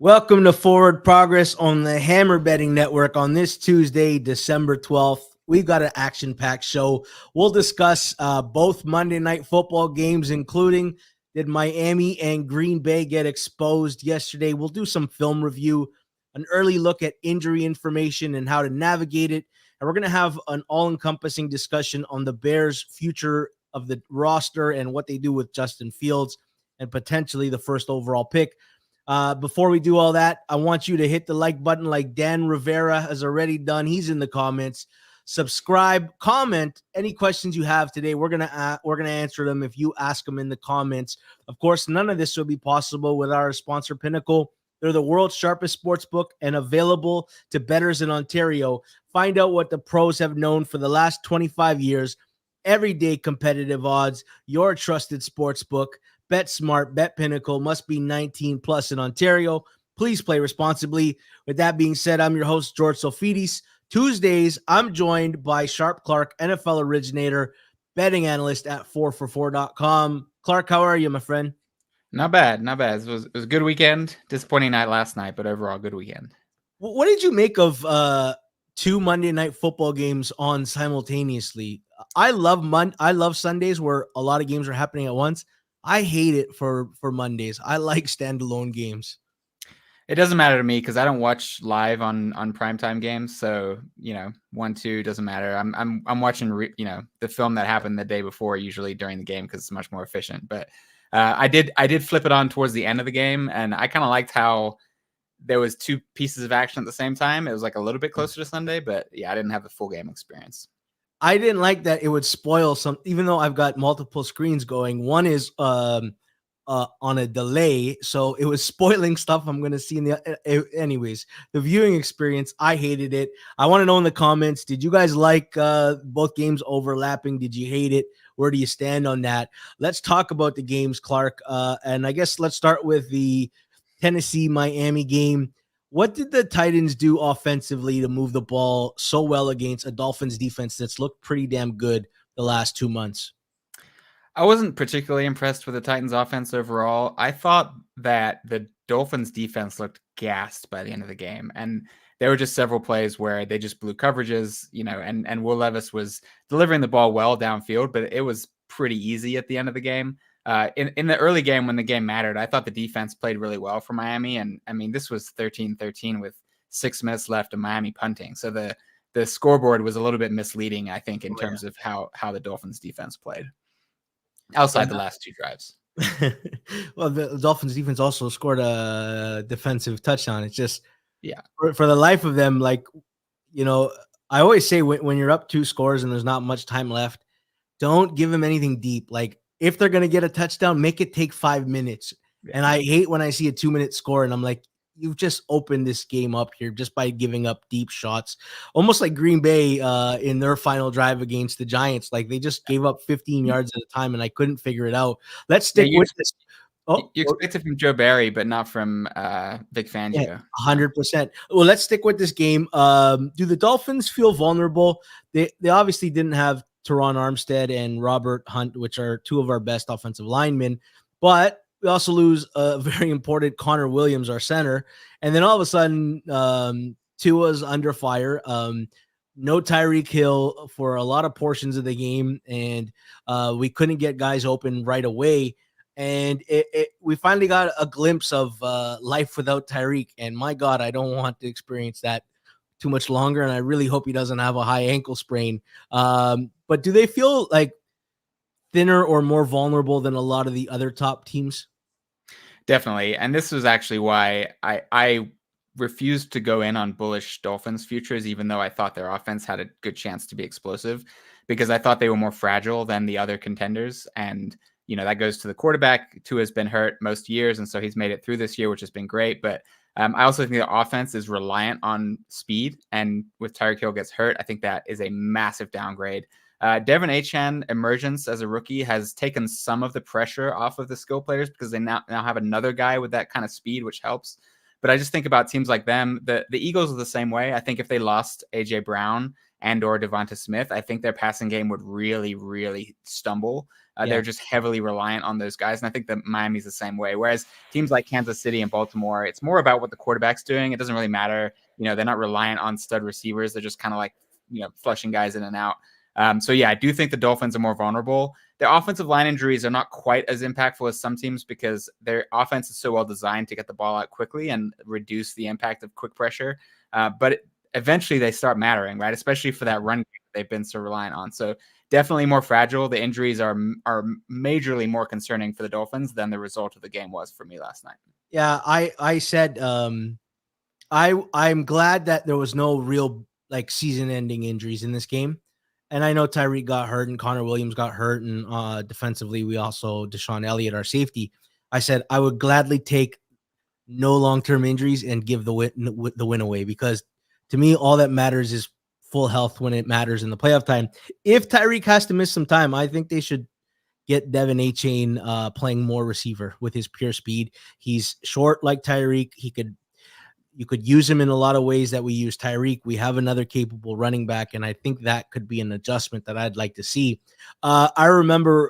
Welcome to Forward Progress on the Hammer Betting Network on this Tuesday, December 12th. We've got an action-packed show. We'll discuss both Monday Night Football games, including did Miami and Green Bay get exposed yesterday. We'll do some film review, an early look at injury information and how to navigate it. And we're going to have an all-encompassing discussion on the Bears' future of the roster and what they do with Justin Fields and potentially the first overall pick. Before we do all that, I want you to hit the like button like Dan Rivera has already done. He's in the comments. Subscribe, comment any questions you have today. We're gonna answer them if you ask them in the comments. Of course, none of this would be possible with our sponsor, Pinnacle. They're the world's sharpest sports book and available to bettors in Ontario. Find out what the pros have known for the last 25 years. Everyday competitive odds, your trusted sports book. Bet smart, bet Pinnacle, must be 19 plus in Ontario. Please play responsibly. With that being said, I'm your host, George Tsilfidis. Tuesdays, I'm joined by SharpClarke, NFL originator, betting analyst at 4for4.com. Clark, how are you, my friend? Not bad, not bad. It was a good weekend. Disappointing night last night, but overall good weekend. What did you make of two Monday Night Football games on simultaneously? I love Sundays where a lot of games are happening at once. I hate it for Mondays. I like standalone games. It doesn't matter to me because I don't watch live on primetime games. So, 1-2 doesn't matter. I'm watching, the film that happened the day before, usually during the game because it's much more efficient. But I did flip it on towards the end of the game, and I kind of liked how there was two pieces of action at the same time. It was like a little bit closer to Sunday, but yeah, I didn't have the full game experience. I didn't like that it would spoil some, even though I've got multiple screens going. One is on a delay, so it was spoiling stuff I'm going to see in the anyways. The viewing experience, I hated it. I want to know in the comments, did you guys like both games overlapping? Did you hate it? Where do you stand on that? Let's talk about the games, Clark. And I guess let's start with the Tennessee-Miami game. What did the Titans do offensively to move the ball so well against a Dolphins defense that's looked pretty damn good the last 2 months? I wasn't particularly impressed with the Titans offense overall. I thought that the Dolphins defense looked gassed by the end of the game. And there were just several plays where they just blew coverages, and Will Levis was delivering the ball well downfield, but it was pretty easy at the end of the game. In the early game when the game mattered, I thought the defense played really well for Miami. And I mean, this was 13-13 with 6 minutes left of Miami punting. So the scoreboard was a little bit misleading, I think, in terms of how the Dolphins defense played outside the last 2 drives. Well, the Dolphins defense also scored a defensive touchdown. It's just, yeah, for the life of them, I always say when you're up 2 scores and there's not much time left, don't give them anything deep. Like, if they're going to get a touchdown, make it take 5 minutes. Yeah. And I hate when I see a 2-minute score and I'm like, you've just opened this game up here just by giving up deep shots. Almost like Green Bay in their final drive against the Giants. Like, they just gave up 15 yards at a time and I couldn't figure it out. Let's stick with this. You expect it from Joe Barry, but not from Vic Fangio. Yeah, 100%. Well, let's stick with this game. Do the Dolphins feel vulnerable? They obviously didn't have Teron Armstead and Robert Hunt, which are 2 of our best offensive linemen, but we also lose a very important Connor Williams, our center. And then all of a sudden, Tua's under fire. No Tyreek Hill for a lot of portions of the game, and we couldn't get guys open right away. And we finally got a glimpse of life without Tyreek. And my God, I don't want to experience that too much longer. And I really hope he doesn't have a high ankle sprain. But do they feel like thinner or more vulnerable than a lot of the other top teams? Definitely. And this was actually why I refused to go in on bullish Dolphins futures, even though I thought their offense had a good chance to be explosive, because I thought they were more fragile than the other contenders. And, that goes to the quarterback. Tua has been hurt most years, and so he's made it through this year, which has been great. But I also think the offense is reliant on speed. And with Tyreek Hill gets hurt, I think that is a massive downgrade. Devin Achane emergence as a rookie has taken some of the pressure off of the skill players because they now have another guy with that kind of speed, which helps. But I just think about teams like them. The Eagles are the same way. I think if they lost A.J. Brown and or Devonta Smith, I think their passing game would really, really stumble. They're just heavily reliant on those guys. And I think that Miami's the same way. Whereas teams like Kansas City and Baltimore, it's more about what the quarterback's doing. It doesn't really matter. They're not reliant on stud receivers. They're just kind of like, flushing guys in and out. So yeah, I do think the Dolphins are more vulnerable. Their offensive line injuries are not quite as impactful as some teams because their offense is so well designed to get the ball out quickly and reduce the impact of quick pressure. But eventually they start mattering, right? Especially for that run game they've been so reliant on. So definitely more fragile. The injuries are majorly more concerning for the Dolphins than the result of the game was for me last night. Yeah, I said I'm glad that there was no real like season-ending injuries in this game. And I know Tyreek got hurt and Connor Williams got hurt, and defensively we also Deshaun Elliott, our safety. I said I would gladly take no long-term injuries and give the win away, because to me all that matters is full health when it matters in the playoff time. If Tyreek has to miss some time, I think they should get Devin Achane playing more receiver with his pure speed. He's short like Tyreek. You could use him in a lot of ways that we use Tyreek. We have another capable running back, and I think that could be an adjustment that I'd like to see. I remember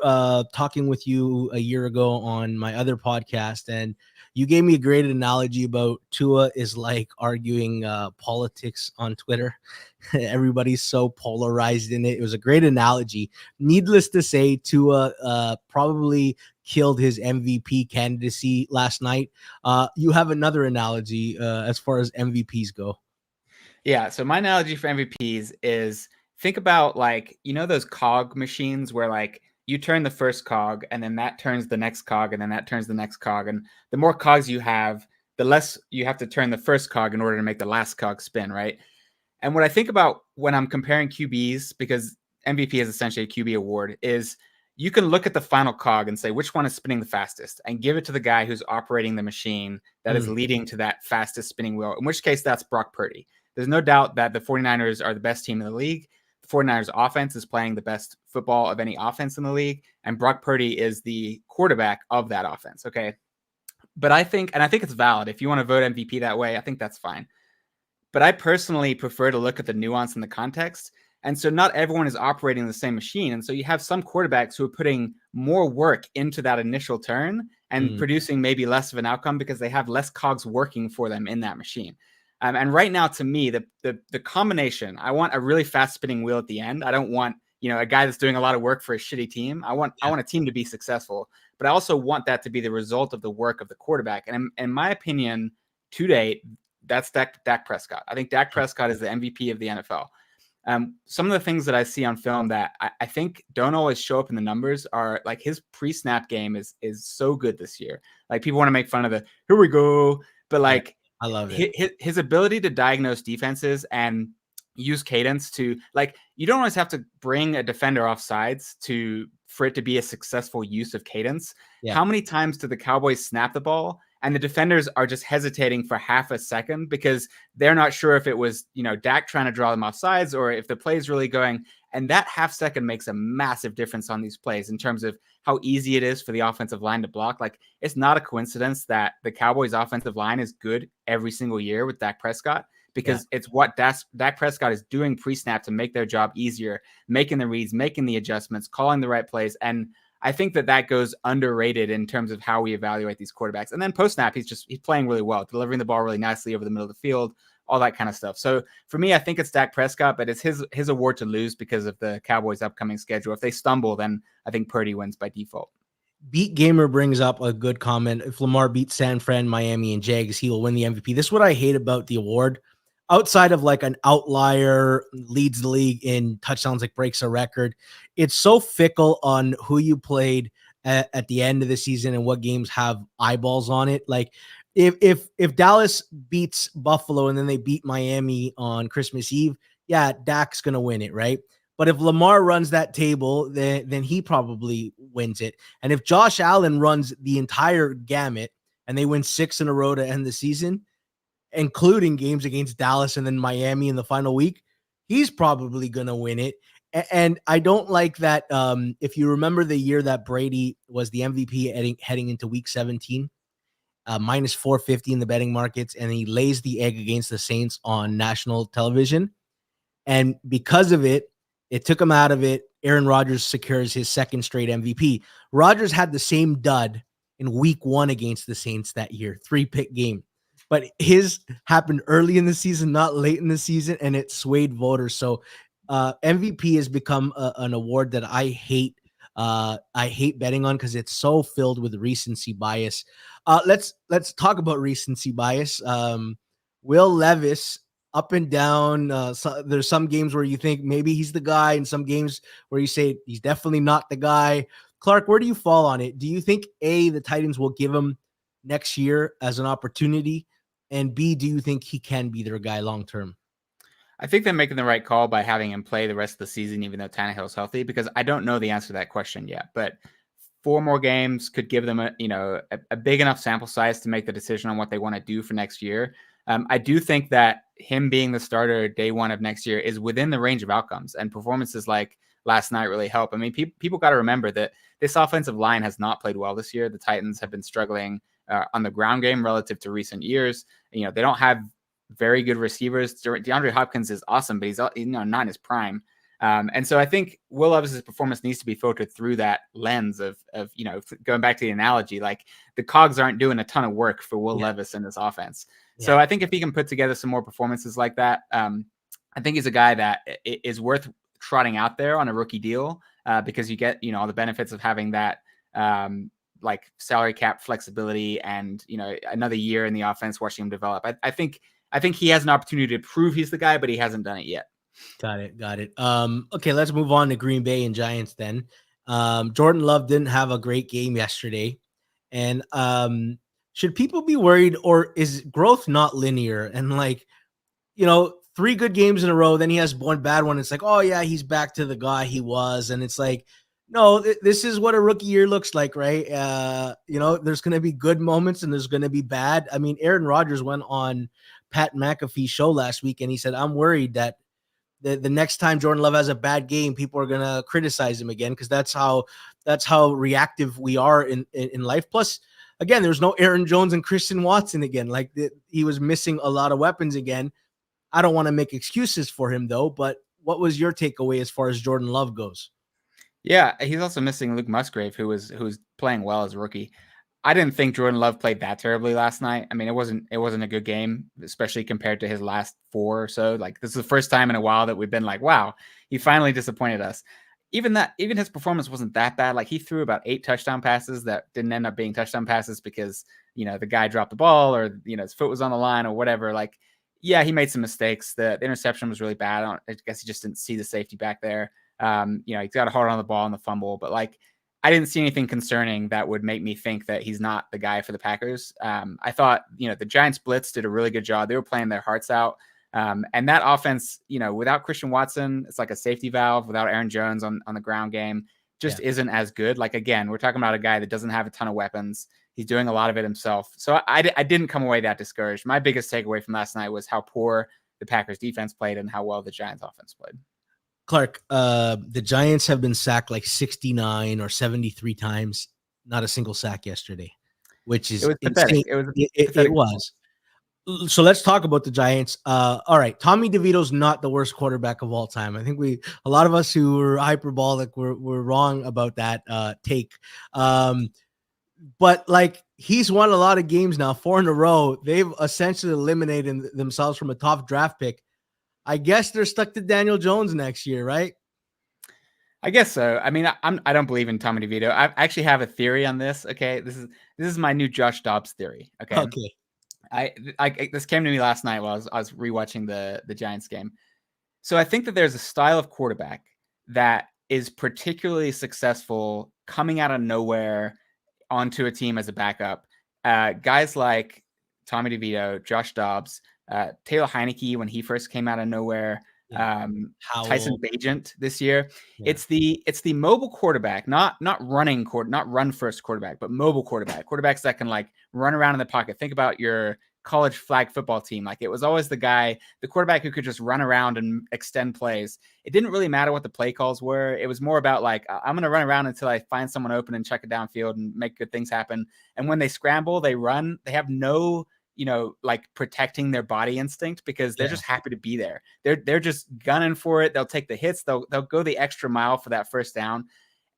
talking with you a year ago on my other podcast, and you gave me a great analogy about Tua is like arguing politics on Twitter. Everybody's so polarized in it. It was a great analogy. Needless to say, Tua probably killed his MVP candidacy last night. You have another analogy as far as MVPs go. Yeah. So my analogy for MVPs is think about those cog machines where you turn the first cog and then that turns the next cog and then that turns the next cog. And the more cogs you have, the less you have to turn the first cog in order to make the last cog spin, right? And what I think about when I'm comparing QBs, because MVP is essentially a QB award, is you can look at the final cog and say which one is spinning the fastest and give it to the guy who's operating the machine that is leading to that fastest spinning wheel, in which case that's Brock Purdy. There's no doubt that the 49ers are the best team in the league. The 49ers offense is playing the best football of any offense in the league, and Brock Purdy is the quarterback of that offense, okay? But I think it's valid. If you want to vote MVP that way, I think that's fine. But I personally prefer to look at the nuance and the context. And so not everyone is operating the same machine. And so you have some quarterbacks who are putting more work into that initial turn and producing maybe less of an outcome because they have less cogs working for them in that machine. And right now, to me, the combination, I want a really fast spinning wheel at the end. I don't want, a guy that's doing a lot of work for a shitty team. I want a team to be successful, but I also want that to be the result of the work of the quarterback. And in my opinion, to date, that's Dak Prescott. I think Dak Prescott is the MVP of the NFL. Some of the things that I see on film that I think don't always show up in the numbers are like his pre-snap game is so good this year. Like people want to make fun of here we go, but like I love it. His ability to diagnose defenses and use cadence to you don't always have to bring a defender off sides for it to be a successful use of cadence. Yeah. How many times do the Cowboys snap the ball and the defenders are just hesitating for half a second because they're not sure if it was, Dak trying to draw them off sides or if the play is really going. And that half second makes a massive difference on these plays in terms of how easy it is for the offensive line to block. Like, it's not a coincidence that the Cowboys offensive line is good every single year with Dak Prescott, because it's what Dak Prescott is doing pre-snap to make their job easier, making the reads, making the adjustments, calling the right plays. And I think that goes underrated in terms of how we evaluate these quarterbacks. And then post-snap, he's playing really well, delivering the ball really nicely over the middle of the field, all that kind of stuff. So for me, I think it's Dak Prescott, but it's his award to lose because of the Cowboys' upcoming schedule. If they stumble, then I think Purdy wins by default. Beat Gamer brings up a good comment. If Lamar beats San Fran, Miami, and Jags, he will win the MVP. This is what I hate about the award. Outside of like an outlier leads the league in touchdowns, like breaks a record, it's so fickle on who you played at the end of the season and what games have eyeballs on it. Like if Dallas beats Buffalo and then they beat Miami on Christmas Eve, yeah, Dak's gonna win it, right? But if Lamar runs that table, then he probably wins it. And if Josh Allen runs the entire gamut and they win 6 in a row to end the season, including games against Dallas and then Miami in the final week, he's probably going to win it. And I don't like that. If you remember the year that Brady was the MVP heading into week 17, minus 450 in the betting markets, and he lays the egg against the Saints on national television. And because of it, it took him out of it. Aaron Rodgers secures his second straight MVP. Rodgers had the same dud in week 1 against the Saints that year, 3-pick game. But his happened early in the season, not late in the season, and it swayed voters. So MVP has become an award that I hate. I hate betting on because it's so filled with recency bias. Let's talk about recency bias. Will Levis, up and down. There's some games where you think maybe he's the guy, and some games where you say he's definitely not the guy. Clark, where do you fall on it? Do you think A, the Titans will give him next year as an opportunity, and B, do you think he can be their guy long term? I think they're making the right call by having him play the rest of the season, even though Tannehill's healthy, because I don't know the answer to that question yet. But 4 more games could give them a big enough sample size to make the decision on what they want to do for next year. I do think that him being the starter day 1 of next year is within the range of outcomes, and performances like last night really help. I mean, people got to remember that this offensive line has not played well this year. The Titans have been struggling on the ground game relative to recent years. They don't have very good receivers. DeAndre Hopkins is awesome, but he's not in his prime. And so I think Will Levis's performance needs to be filtered through that lens of going back to the analogy, like the cogs aren't doing a ton of work for Will Levis in this offense. Yeah. So I think if he can put together some more performances like that, I think he's a guy that is worth trotting out there on a rookie deal because you get, all the benefits of having that like salary cap flexibility and, another year in the offense, watching him develop. I think he has an opportunity to prove he's the guy, but he hasn't done it yet. Got it. Okay, let's move on to Green Bay and Giants then. Jordan Love didn't have a great game yesterday. And should people be worried, or is growth not linear? And 3 good games in a row, then he has one bad one. It's like, oh yeah, he's back to the guy he was. And it's like, no, this is what a rookie year looks like, right? There's going to be good moments and there's going to be bad. I mean, Aaron Rodgers went on Pat McAfee's show last week and he said, I'm worried that the next time Jordan Love has a bad game, people are going to criticize him again, because that's how reactive we are in life. Plus, again, there's no Aaron Jones and Christian Watson again. He was missing a lot of weapons again. I don't want to make excuses for him, though, but what was your takeaway as far as Jordan Love goes? Yeah, he's also missing Luke Musgrave, who was playing well as a rookie. I didn't think Jordan Love played that terribly last night. I mean, it wasn't a good game, especially compared to his last 4 or so. Like, this is the first time in a while that we've been like, wow, he finally disappointed us. Even his performance wasn't that bad. Like, he threw about 8 touchdown passes that didn't end up being touchdown passes because, the guy dropped the ball or, his foot was on the line or whatever. Like, yeah, he made some mistakes. The interception was really bad. I guess he just didn't see the safety back there. He got a hard on the ball in the fumble, but I didn't see anything concerning that would make me think that he's not the guy for the Packers. I thought, the Giants blitz did a really good job. They were playing their hearts out. And that offense, without Christian Watson, it's like a safety valve. Without Aaron Jones on the ground game, just isn't as good. Like, again, we're talking about a guy that doesn't have a ton of weapons. He's doing a lot of it himself. So I didn't come away that discouraged. My biggest takeaway from last night was how poor the Packers defense played and how well the Giants offense played. Clark, the Giants have been sacked like 69 or 73 times. Not a single sack yesterday, which is pathetic. It was. So let's talk about the Giants. All right, Tommy DeVito's not the worst quarterback of all time. I think a lot of us who were hyperbolic were wrong about that take. But he's won a lot of games now, 4 in a row. They've essentially eliminated themselves from a top draft pick. I guess they're stuck to Daniel Jones next year, right? I guess so. I mean, I don't believe in Tommy DeVito. I actually have a theory on this. Okay, this is my new Josh Dobbs theory. Okay. This came to me last night while I was rewatching the Giants game. So I think that there's a style of quarterback that is particularly successful coming out of nowhere onto a team as a backup. Guys like Tommy DeVito, Josh Dobbs, Taylor Heineke when he first came out of nowhere, Tyson Bagent this year. Yeah. It's the mobile quarterback, not run first quarterback, but mobile quarterbacks that can run around in the pocket. Think about your college flag football team. Like, it was always the quarterback who could just run around and extend plays. It didn't really matter what the play calls were. It was more about like, I'm going to run around until I find someone open and check it downfield and make good things happen. And when they scramble, they run, they have no, like protecting their body instinct because they're just happy to be there. They're just gunning for it. They'll take the hits. They'll go the extra mile for that first down.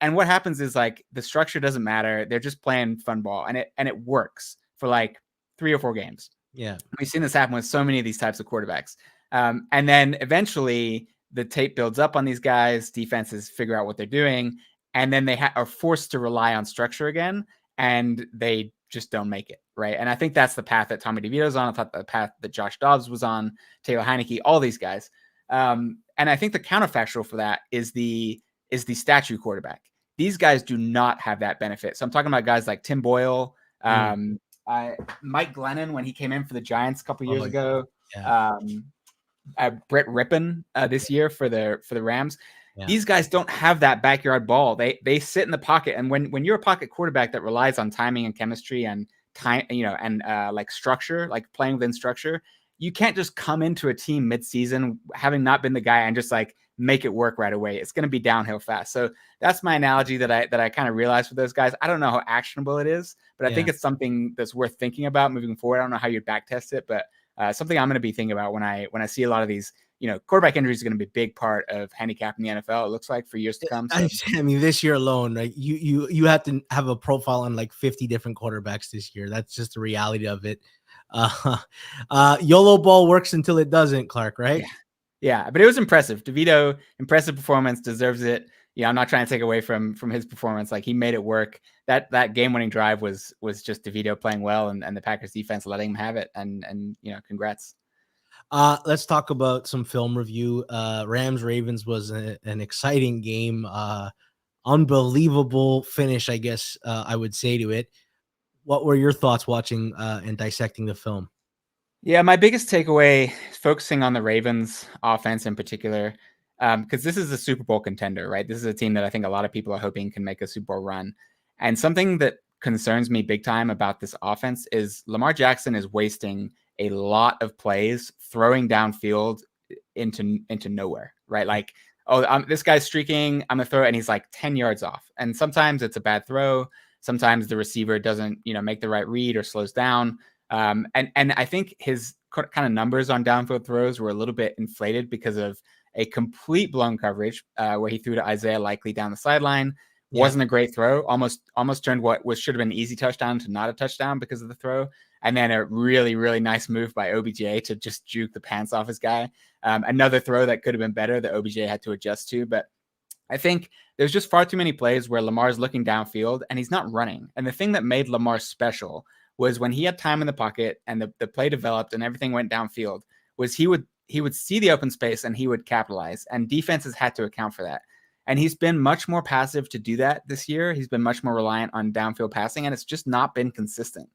And what happens is like the structure doesn't matter. They're just playing fun ball, and it works for like 3 or 4 games. Yeah. We've seen this happen with so many of these types of quarterbacks. And then eventually the tape builds up on these guys. Defenses figure out what they're doing, and then they are forced to rely on structure again, and they just don't make it, right? And I think that's the path that Tommy DeVito's on. I thought the path that Josh Dobbs was on, Taylor Heineke, all these guys. And I think the counterfactual for that is the statue quarterback. These guys do not have that benefit. So I'm talking about guys like Tim Boyle, Mike Glennon when he came in for the Giants a couple years ago, Brett Rippon this year for the Rams. Yeah. These guys don't have that backyard ball. They sit in the pocket, and when you're a pocket quarterback that relies on timing and chemistry and time, like structure, like playing within structure, you can't just come into a team midseason having not been the guy and just like make it work right away. It's going to be downhill fast. So that's my analogy that I kind of realized for those guys. I don't know how actionable it is, but I think it's something that's worth thinking about moving forward. I don't know how you'd back test it, but something I'm going to be thinking about when I see a lot of these, quarterback injuries are going to be a big part of handicapping the NFL. It looks like for years to come. So. I mean, this year alone, right? You have to have a profile on like 50 different quarterbacks this year. That's just the reality of it. YOLO ball works until it doesn't, Clark, right? Yeah, but it was impressive. DeVito, impressive performance, deserves it. Yeah, I'm not trying to take away from his performance. Like, he made it work. That game-winning drive was just DeVito playing well and the Packers defense letting him have it. And congrats. Let's talk about some film review. Rams-Ravens was an exciting game. Unbelievable finish, I guess I would say to it. What were your thoughts watching and dissecting the film? Yeah, my biggest takeaway is focusing on the Ravens offense in particular, because this is a Super Bowl contender, right? This is a team that I think a lot of people are hoping can make a Super Bowl run. And something that concerns me big time about this offense is Lamar Jackson is wasting a lot of plays throwing downfield into nowhere, right? Like, this guy's streaking, I'm going to throw it, and he's like 10 yards off. And sometimes it's a bad throw. Sometimes the receiver doesn't, make the right read or slows down. And I think his kind of numbers on downfield throws were a little bit inflated because of a complete blown coverage where he threw to Isaiah Likely down the sideline. Wasn't a great throw. Almost turned what should have been an easy touchdown to not a touchdown because of the throw. And then a really, really nice move by OBJ to just juke the pants off his guy. Another throw that could have been better that OBJ had to adjust to. But I think there's just far too many plays where Lamar's looking downfield and he's not running. And the thing that made Lamar special was when he had time in the pocket and the play developed and everything went downfield, was he would see the open space and he would capitalize, and defenses had to account for that. And he's been much more passive to do that this year. He's been much more reliant on downfield passing, and it's just not been consistent.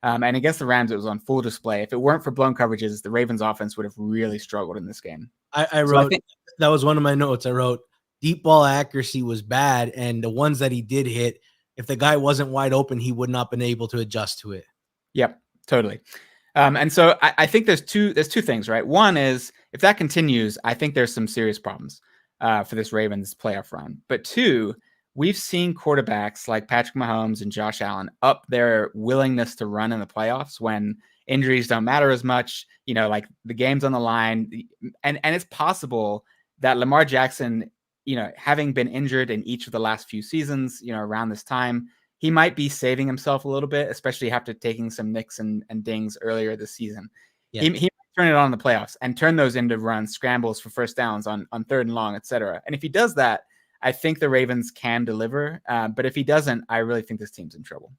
And against the Rams, it was on full display. If it weren't for blown coverages, the Ravens offense would have really struggled in this game. I wrote, that was one of my notes. I wrote, deep ball accuracy was bad, and the ones that he did hit, if the guy wasn't wide open, he would not been able to adjust to it. Yep, totally. And so I think there's two things, right? One is, if that continues, I think there's some serious problems for this Ravens playoff run. But two, we've seen quarterbacks like Patrick Mahomes and Josh Allen up their willingness to run in the playoffs when injuries don't matter as much, like the game's on the line. And it's possible that Lamar Jackson, having been injured in each of the last few seasons, around this time, he might be saving himself a little bit, especially after taking some nicks and dings earlier this season. Yeah. He might turn it on in the playoffs and turn those into runs, scrambles for first downs on third and long, etc. And if he does that, I think the Ravens can deliver. But if he doesn't, I really think this team's in trouble.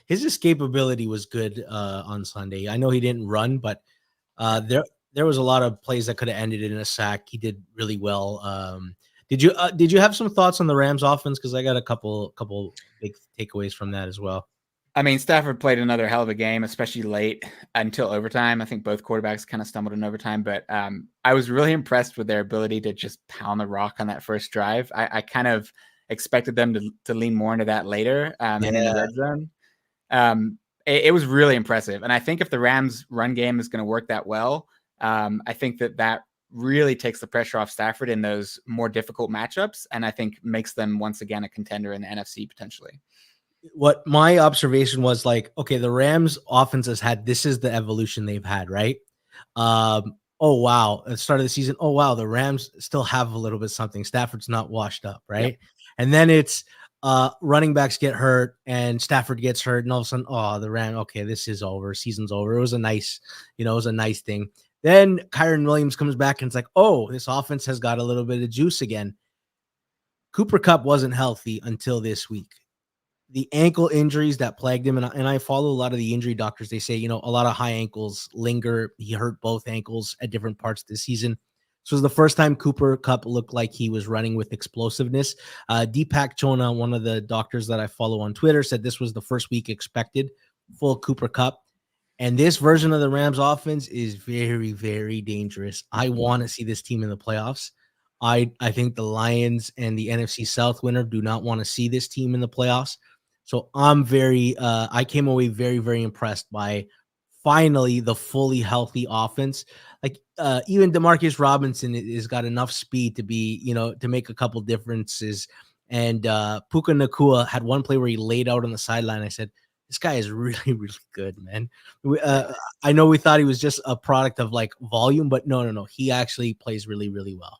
His escapability was good on Sunday. I know he didn't run, but there was a lot of plays that could have ended in a sack. He did really well. Did you have some thoughts on the Rams offense? Because I got a couple big takeaways from that as well. I mean, Stafford played another hell of a game, especially late until overtime. I think both quarterbacks kind of stumbled in overtime, but I was really impressed with their ability to just pound the rock on that first drive. I kind of expected them to lean more into that later and in the red zone. it was really impressive. And I think if the Rams run game is going to work that well, I think that really takes the pressure off Stafford in those more difficult matchups. And I think makes them once again a contender in the NFC potentially. What my observation was like, okay, the Rams offense has had, this is the evolution they've had, right? Oh, wow. At the start of the season, oh, wow, the Rams still have a little bit something. Stafford's not washed up, right? Yep. And then it's running backs get hurt and Stafford gets hurt. And all of a sudden, oh, the Rams, okay, this is over. Season's over. It was a nice, it was a nice thing. Then Kyren Williams comes back and it's like, oh, this offense has got a little bit of juice again. Cooper Kupp wasn't healthy until this week. The ankle injuries that plagued him, and I follow a lot of the injury doctors. They say, a lot of high ankles linger. He hurt both ankles at different parts of the season. So it was the first time Cooper Kupp looked like he was running with explosiveness. Deepak Chona, one of the doctors that I follow on Twitter, said this was the first week expected full Cooper Kupp. And this version of the Rams offense is very, very dangerous. I want to see this team in the playoffs. I think the Lions and the NFC South winner do not want to see this team in the playoffs. So I came away very, very impressed by finally the fully healthy offense. Like even Demarcus Robinson has got enough speed to be, to make a couple differences. And Puka Nacua had one play where he laid out on the sideline. I said, this guy is really, really good, man. I know we thought he was just a product of like volume, but no. He actually plays really, really well.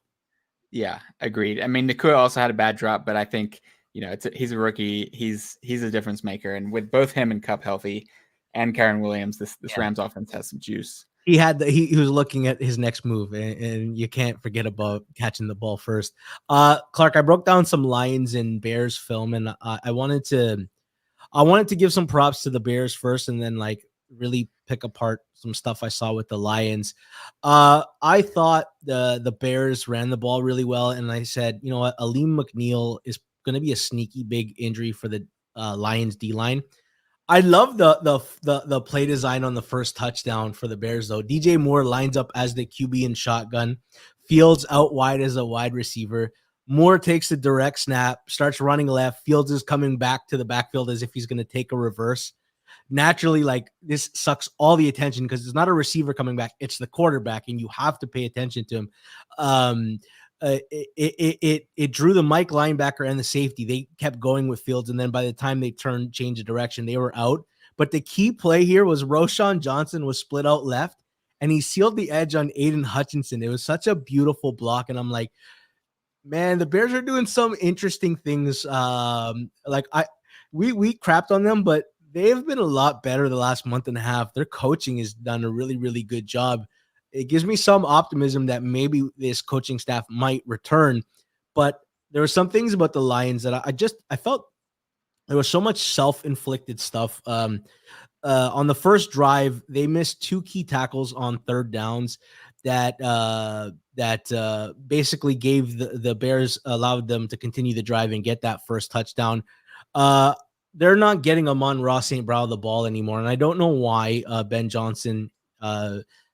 Yeah, agreed. I mean, Nacua also had a bad drop, but I think, he's a rookie. He's a difference maker. And with both him and Kupp healthy and Kyren Williams, this Rams offense has some juice. He had he was looking at his next move, and you can't forget about catching the ball first. Clark, I broke down some Lions and Bears film, and I wanted to give some props to the Bears first, and then like really pick apart some stuff I saw with the Lions. I thought the Bears ran the ball really well, and I said, you know what, Aleem McNeil is going to be a sneaky big injury for the Lions D-line. I love the play design on the first touchdown for the Bears, though. DJ Moore lines up as the QB in shotgun, Fields out wide as a wide receiver. Moore takes the direct snap, starts running left. Fields is coming back to the backfield as if he's going to take a reverse. Naturally, like, this sucks all the attention because it's not a receiver coming back, it's the quarterback, and you have to pay attention to him. It drew the Mike linebacker and the safety. They kept going with Fields, and then by the time they changed the direction, they were out. But the key play here was Roschon Johnson was split out left, and he sealed the edge on Aiden Hutchinson. It was such a beautiful block, and I'm like, man, the Bears are doing some interesting things. We crapped on them, but they've been a lot better the last month and a half. Their coaching has done a really, really good job. It gives me some optimism that maybe this coaching staff might return. But there were some things about the Lions that I felt there was so much self-inflicted stuff. On the first drive, they missed 2 key tackles on third downs that basically gave the Bears, allowed them to continue the drive and get that first touchdown. They're not getting Amon-Ra St. Brown the ball anymore, and I don't know why. Ben Johnson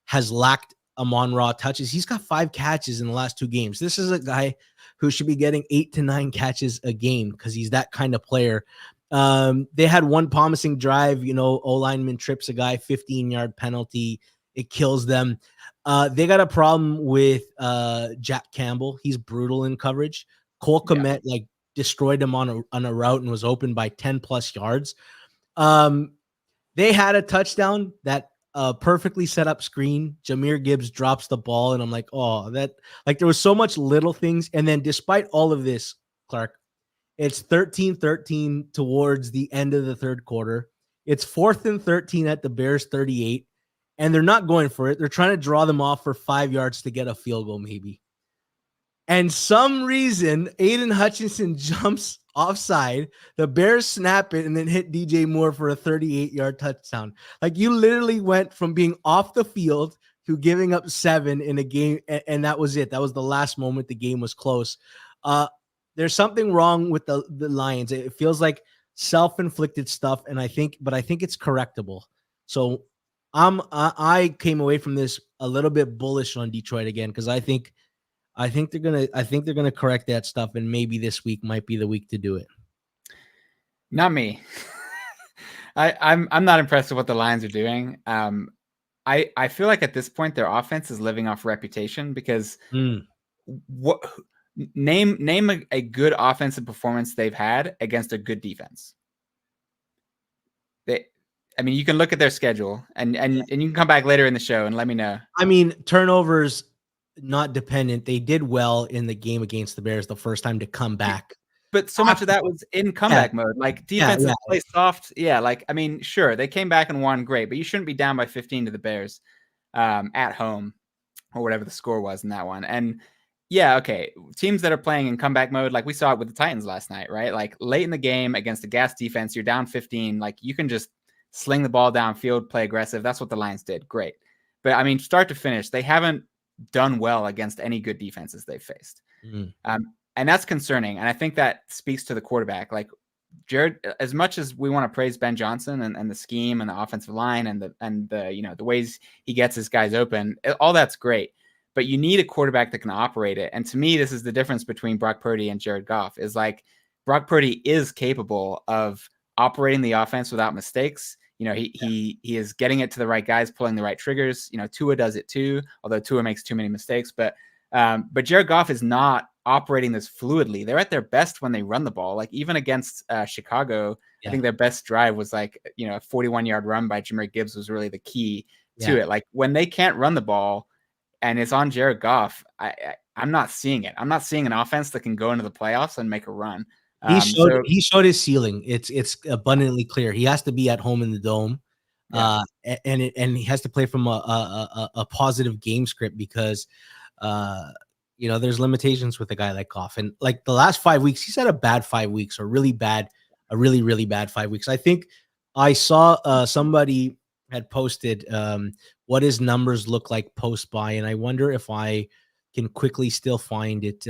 has lacked Amon-Ra touches. He's got 5 catches in the last 2 games. This is a guy who should be getting 8 to 9 catches a game because he's that kind of player. They had one promising drive. O-lineman trips a guy, 15-yard penalty. It kills them. They got a problem with Jack Campbell. He's brutal in coverage. Cole Kmet destroyed him on a route and was open by 10 plus yards. They had a touchdown that perfectly set up screen. Jahmyr Gibbs drops the ball, and I'm like, oh, that, like, there was so much little things. And then despite all of this, Clark, it's 13-13 towards the end of the third quarter. It's 4th and 13 at the Bears 38, and they're not going for it. They're trying to draw them off for 5 yards to get a field goal, maybe. And some reason, Aiden Hutchinson jumps offside. The Bears snap it and then hit DJ Moore for a 38-yard touchdown. Like, you literally went from being off the field to giving up 7 in a game, and that was it. That was the last moment the game was close. There's something wrong with the Lions. It feels like self-inflicted stuff, and I think it's correctable. So I came away from this a little bit bullish on Detroit again because I think they're gonna correct that stuff, and maybe this week might be the week to do it. Not me. I'm not impressed with what the Lions are doing. I feel like at this point their offense is living off reputation because what name a good offensive performance they've had against a good defense. I mean, you can look at their schedule and you can come back later in the show and let me know. I mean, turnovers not dependent. They did well in the game against the Bears the first time to come back. But so much of that was in comeback mode. Like defenses play soft. Yeah, like I mean, sure, they came back and won, great, but you shouldn't be down by 15 to the Bears at home or whatever the score was in that one. And yeah, okay, teams that are playing in comeback mode, like we saw it with the Titans last night, right? Like late in the game against a gas defense, you're down 15, like you can just sling the ball downfield, play aggressive. That's what the Lions did. Great. But I mean, start to finish, they haven't done well against any good defenses they've faced. And that's concerning. And I think that speaks to the quarterback. Like Jared, as much as we want to praise Ben Johnson and the scheme and the offensive line and the the ways he gets his guys open, all that's great. But you need a quarterback that can operate it. And to me, this is the difference between Brock Purdy and Jared Goff. Is like Brock Purdy is capable of operating the offense without mistakes. He is getting it to the right guys, pulling the right triggers. Tua does it too, although Tua makes too many mistakes. But Jared Goff is not operating this fluidly. They're at their best when they run the ball. Like even against Chicago, I think their best drive was like, a 41-yard run by Jahmyr Gibbs was really the key to it. Like when they can't run the ball and it's on Jared Goff, I'm not seeing it. I'm not seeing an offense that can go into the playoffs and make a run. He showed his ceiling. It's abundantly clear. He has to be at home in the dome. And he has to play from a positive game script because there's limitations with a guy like Goff. And like the last 5 weeks, he's had a bad 5 weeks, or really bad 5 weeks. I think I saw somebody had posted what his numbers look like post bye, and I wonder if I can quickly still find it.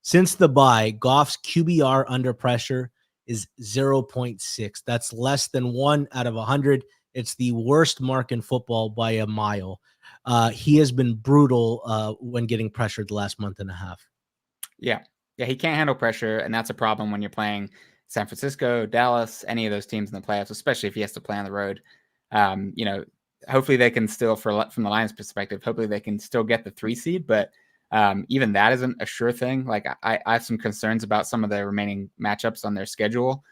Since the bye, Goff's QBR under pressure is 0.6. That's less than 1 out of 100. It's the worst mark in football by a mile. He has been brutal when getting pressured the last month and a half. Yeah, he can't handle pressure, and that's a problem when you're playing San Francisco, Dallas, any of those teams in the playoffs, especially if he has to play on the road. Hopefully they can still, from the Lions' perspective, hopefully they can still get the 3 seed, but even that isn't a sure thing. Like I have some concerns about some of the remaining matchups on their schedule.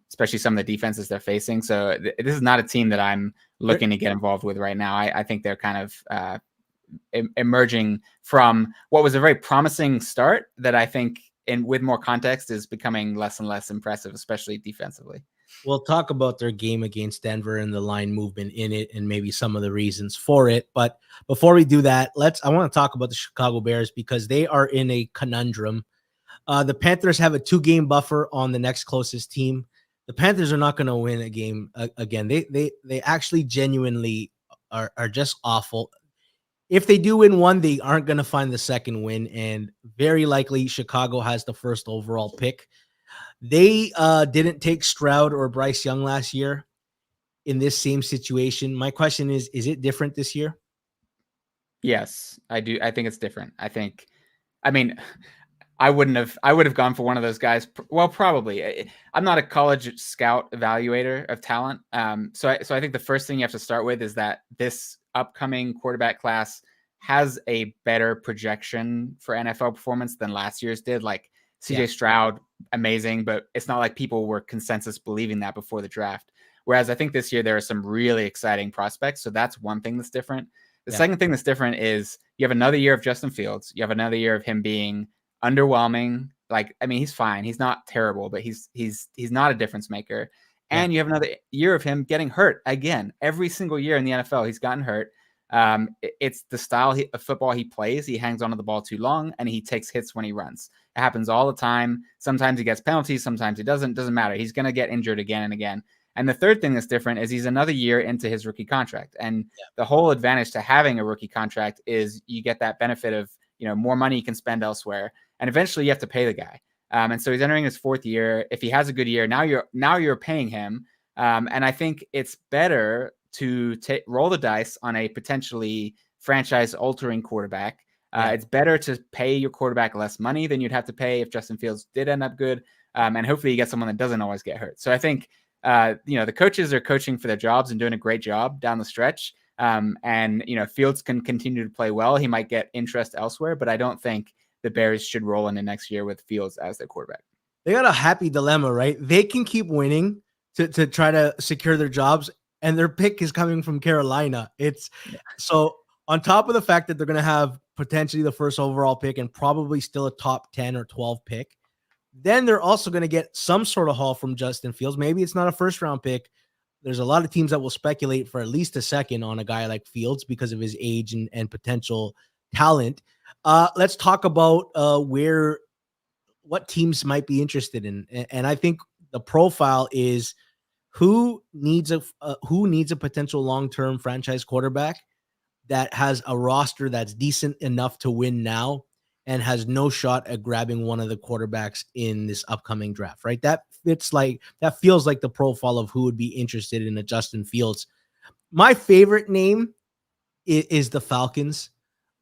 Especially some of the defenses they're facing. So this is not a team that I'm looking to get involved with right now. I think they're kind of emerging from what was a very promising start that I think, with more context, is becoming less and less impressive, especially defensively. We'll talk about their game against Denver and the line movement in it and maybe some of the reasons for it. But before we do that, I want to talk about the Chicago Bears because they are in a conundrum. The Panthers have a 2-game buffer on the next closest team. The Panthers are not going to win a game again. They actually genuinely are just awful. If they do win one, they aren't going to find the second win, and very likely Chicago has the first overall pick. They didn't take Stroud or Bryce Young last year in this same situation. My question is it different this year? Yes, I do. I think it's different. I would have gone for one of those guys. Well, probably. I'm not a college scout evaluator of talent. So I think the first thing you have to start with is that this upcoming quarterback class has a better projection for NFL performance than last year's did. Like CJ Stroud, amazing, but it's not like people were consensus believing that before the draft. Whereas I think this year there are some really exciting prospects. So that's one thing that's different. The second thing that's different is you have another year of Justin Fields. You have another year of him being underwhelming. Like, I mean, he's fine. He's not terrible, but he's not a difference maker. And you have another year of him getting hurt again. Every single year in the NFL, he's gotten hurt. It's the style of football he plays. He hangs onto the ball too long, and he takes hits when he runs. It happens all the time. Sometimes he gets penalties. Sometimes he doesn't. Doesn't matter. He's going to get injured again and again. And the third thing that's different is he's another year into his rookie contract. And the whole advantage to having a rookie contract is you get that benefit of, more money you can spend elsewhere. And eventually you have to pay the guy. And so he's entering his 4th year. If he has a good year, now you're paying him. And I think it's better to roll the dice on a potentially franchise-altering quarterback. It's better to pay your quarterback less money than you'd have to pay if Justin Fields did end up good. And hopefully you get someone that doesn't always get hurt. So I think the coaches are coaching for their jobs and doing a great job down the stretch. And Fields can continue to play well. He might get interest elsewhere, but I don't think the Bears should roll into next year with Fields as their quarterback. They got a happy dilemma, right? They can keep winning to try to secure their jobs, and their pick is coming from Carolina. So on top of the fact that they're going to have potentially the first overall pick and probably still a top 10 or 12 pick, then they're also going to get some sort of haul from Justin Fields. Maybe it's not a first round pick. There's a lot of teams that will speculate for at least a second on a guy like Fields because of his age and potential talent. Let's talk about what teams might be interested in. And I think the profile is who needs a potential long-term franchise quarterback that has a roster that's decent enough to win now and has no shot at grabbing one of the quarterbacks in this upcoming draft, right? That feels like the profile of who would be interested in a Justin Fields. My favorite name is the Falcons.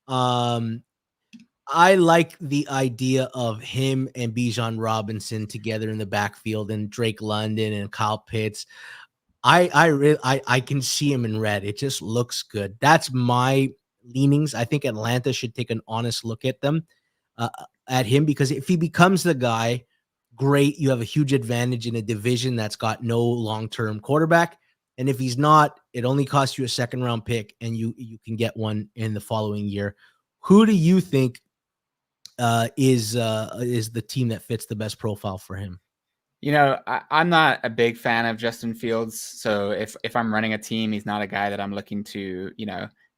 I like the idea of him and Bijan Robinson together in the backfield and Drake London and Kyle Pitts. I can see him in red. It just looks good. That's my leanings. I think Atlanta should take an honest look at him, because if he becomes the guy, great. You have a huge advantage in a division that's got no long-term quarterback. And if he's not, it only costs you a second round pick and you can get one in the following year. Who do you think is the team that fits the best profile for him? I'm not a big fan of Justin Fields. So if I'm running a team, he's not a guy that I'm looking to,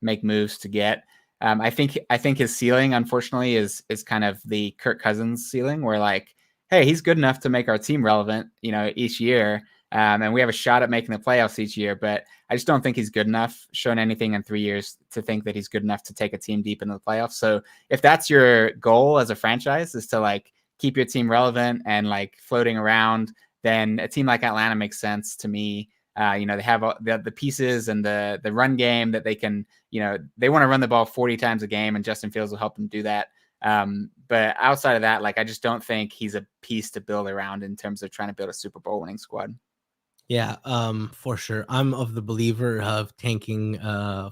make moves to get. I think his ceiling, unfortunately, is kind of the Kirk Cousins ceiling, where like, hey, he's good enough to make our team relevant, each year. And we have a shot at making the playoffs each year, but I just don't think he's good enough, shown anything in 3 years, to think that he's good enough to take a team deep into the playoffs. So if that's your goal as a franchise, is to like keep your team relevant and like floating around, then a team like Atlanta makes sense to me. They have the pieces and the run game that they can, they want to run the ball 40 times a game, and Justin Fields will help them do that. But outside of that, like, I just don't think he's a piece to build around in terms of trying to build a Super Bowl winning squad. Yeah, for sure. I'm of the believer of tanking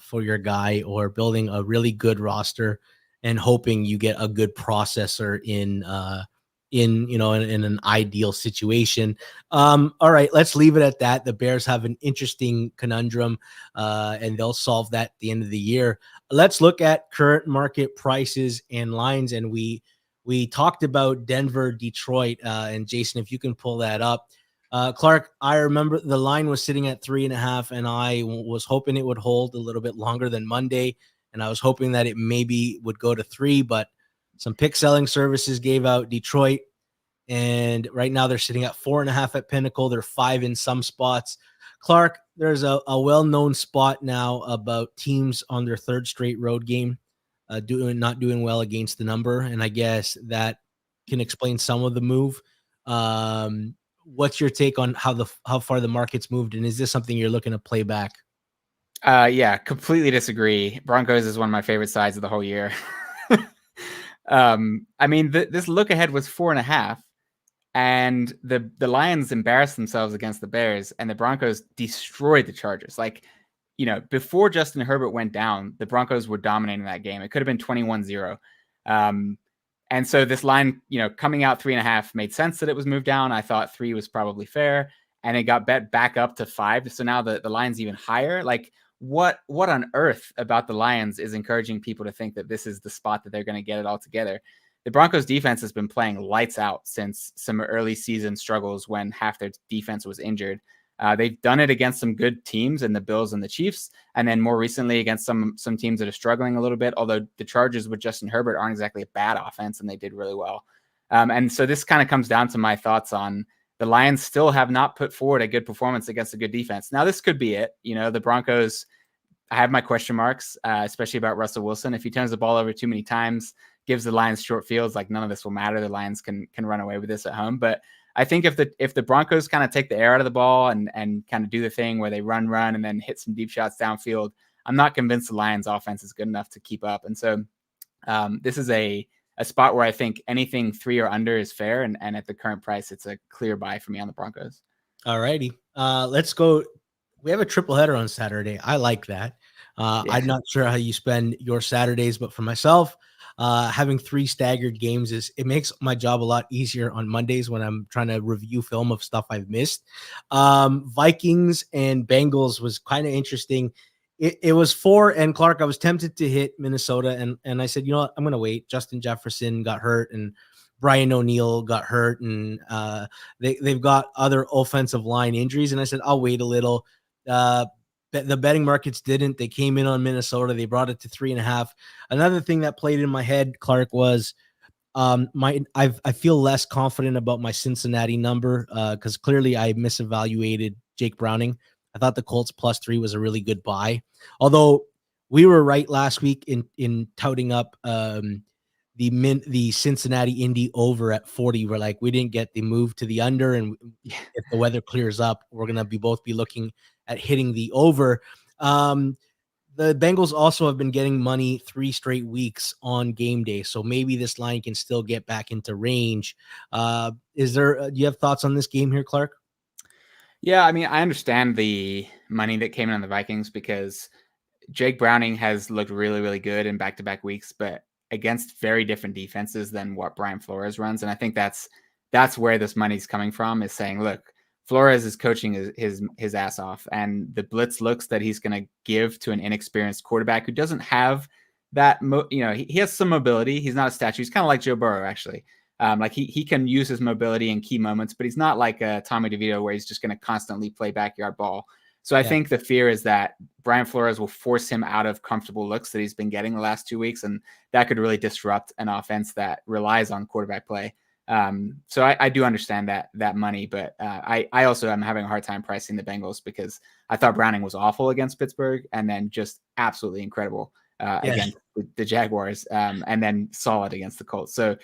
for your guy, or building a really good roster and hoping you get a good processor in an ideal situation. All right, let's leave it at that. The Bears have an interesting conundrum, and they'll solve that at the end of the year. Let's look at current market prices and lines. And we talked about Denver, Detroit, and Jason, if you can pull that up. Clark, I remember the line was sitting at 3.5, and I was hoping it would hold a little bit longer than Monday. And I was hoping that it maybe would go to 3, but some pick selling services gave out Detroit. And right now they're sitting at 4.5 at Pinnacle. They're 5 in some spots. Clark, there's a well-known spot now about teams on their third straight road game, not doing well against the number. And I guess that can explain some of the move. What's your take on how far the market's moved, and is this something you're looking to play back? Yeah, completely disagree. Broncos is one of my favorite sides of the whole year. This look ahead was 4.5, and the Lions embarrassed themselves against the Bears, and the Broncos destroyed the Chargers. Like, before Justin Herbert went down, the Broncos were dominating that game. It could have been 21-0. And so this line, coming out 3.5 made sense that it was moved down. I thought 3 was probably fair, and it got bet back up to 5. So now the line's even higher. Like, what on earth about the Lions is encouraging people to think that this is the spot that they're going to get it all together? The Broncos defense has been playing lights out since some early season struggles when half their defense was injured. They've done it against some good teams in the Bills and the Chiefs, and then more recently against some teams that are struggling a little bit, although the Chargers with Justin Herbert aren't exactly a bad offense, and they did really well. And so this kind of comes down to my thoughts on the Lions still have not put forward a good performance against a good defense. Now, this could be it. The Broncos, I have my question marks, especially about Russell Wilson. If he turns the ball over too many times, gives the Lions short fields, like, none of this will matter. The Lions can run away with this at home. But I think if the Broncos kind of take the air out of the ball and kind of do the thing where they run and then hit some deep shots downfield, I'm not convinced the Lions offense is good enough to keep up. And so this is a spot where I think anything 3 or under is fair. And at the current price, it's a clear buy for me on the Broncos. All righty. Let's go. We have a triple header on Saturday. I like that. Yeah. I'm not sure how you spend your Saturdays, but for myself, having 3 staggered games it makes my job a lot easier on Mondays when I'm trying to review film of stuff I've missed. Vikings and Bengals was kind of interesting. It was 4, and Clark, I was tempted to hit Minnesota, and I said, you know what, I'm gonna wait. Justin Jefferson got hurt, and Brian O'Neill got hurt, and they've got other offensive line injuries, and I said I'll wait a little. The betting markets didn't. They came in on Minnesota. They brought it to 3.5. Another thing that played in my head, Clark, was I feel less confident about my Cincinnati number because clearly I misevaluated Jake Browning. I thought the Colts +3 was a really good buy, although we were right last week in touting up the Cincinnati Indy over at 40. We're like, we didn't get the move to the under, and if the weather clears up, we're gonna be looking at hitting the over. The Bengals also have been getting money 3 straight weeks on game day, so maybe this line can still get back into range. Do you have thoughts on this game here, Clark? Yeah, I mean, I understand the money that came in on the Vikings because Jake Browning has looked really, really good in back-to-back weeks, but against very different defenses than what Brian Flores runs. And I think that's where this money's coming from, is saying, look, Flores is coaching his ass off, and the blitz looks that he's going to give to an inexperienced quarterback who doesn't have that, he has some mobility. He's not a statue. He's kind of like Joe Burrow, actually. Like he can use his mobility in key moments, but he's not like Tommy DeVito where he's just going to constantly play backyard ball. So I think the fear is that Brian Flores will force him out of comfortable looks that he's been getting the last 2 weeks, and that could really disrupt an offense that relies on quarterback play. So I do understand that money, but I also am having a hard time pricing the Bengals because I thought Browning was awful against Pittsburgh and then just absolutely incredible against the Jaguars, and then solid against the Colts. So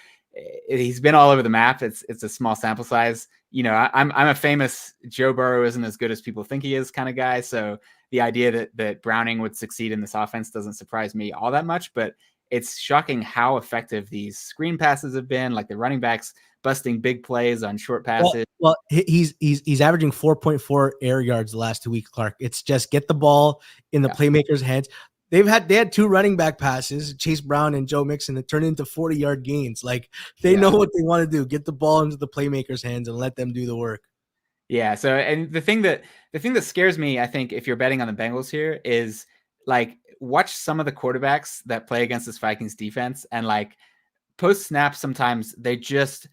he's been all over the map. It's a small sample size. I'm a famous Joe Burrow isn't as good as people think he is kind of guy. So the idea that Browning would succeed in this offense doesn't surprise me all that much, but it's shocking how effective these screen passes have been, like the running backs busting big plays on short passes. Well, he's averaging 4.4 air yards the last 2 weeks, Clark. It's just get the ball in the playmakers' hands. They had 2 running back passes, Chase Brown and Joe Mixon, that turned into 40-yard gains. Like they know what they want to do: get the ball into the playmakers' hands and let them do the work. Yeah. So, and the thing that scares me, I think, if you're betting on the Bengals here, is like watch some of the quarterbacks that play against this Vikings defense, and like post snap, sometimes they just